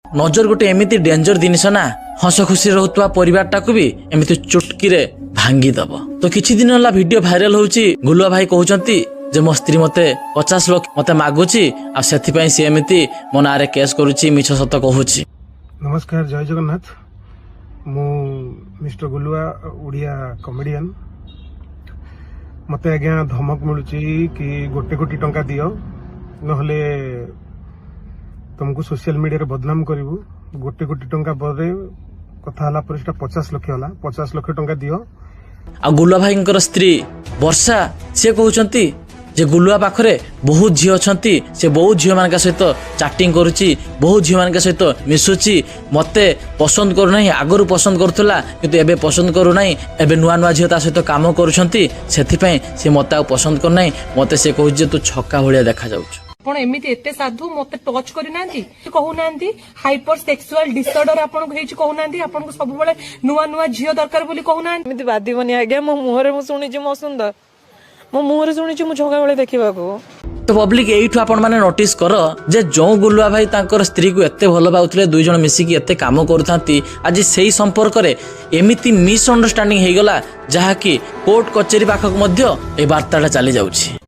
नजर गोटे एमती डेंजर जिनिस ना हस खुशी रोकुवा परिवारटा को भी एमती चुटकी भांगी दब। तो किछि दिन होला वीडियो भाइराल होउची गुलुआ भाई कहउचंती जे मो स्त्री मते 50 लाख मते मागुची आ सेथि पई से एमती मो नारे केस करूची मिछ सत कहउची। नमस्कार, जय जगन्नाथ। मु मिस्टर गुलुआ उड़िया कॉमेडियन। मते आज्ञा धमक मिलुची कि 1 कोटी टंका दियो नहले तुमको सोशल मीडिया रे बदनाम करिवु। 1 कोटी टंका बरे कथा हला पर 50 लाख होला। 50 लाख टंका दियो। आ गुलुआ भाईंकर स्त्री वर्षा से कहउचंती जे गुलुआ पाखरे बहुत झी अछंती, से बहुत झी मान सहित चैटिंग करुची, बहुत झी मान सहित मिसुची, मते पसंद करू नाही। आगरु पसंद करथुला किंतु एबे पसंद करू नाही। एबे नुआ नुआ झी ता सहित काम करूछंती, सेथि पई से मते पसंद कर नाही। मते से कहू जे तू छक्का भलिया देखा जाउछ। आपण एमिति एते साधु मते टच करि नांती कहू नांती हाइपर सेक्सुअल डिसऑर्डर आपण को हेची कहू नांती आपण को सब बेले नुआ नुआ झियो दरकार बोली कहू नांती। एमिति बादिबनी आज्ञा मो मुहरे मु सुनी छी मो सुंदर मो मुहरे सुनी छी मु झोगा बेले देखिबा को। तो पब्लिक एठु आपण माने नोटिस कर जे जो गुलुआ भाई तांकर स्त्री को एते भल पाउथले, दुई जण मिसिकी एते काम करथांती, आज सेही संपर्क रे एमिति मिसअंडरस्टैंडिंग हे गला जहा कि कोर्ट कचेरी पाखक मध्य ए वार्ताटा चली जाउछि।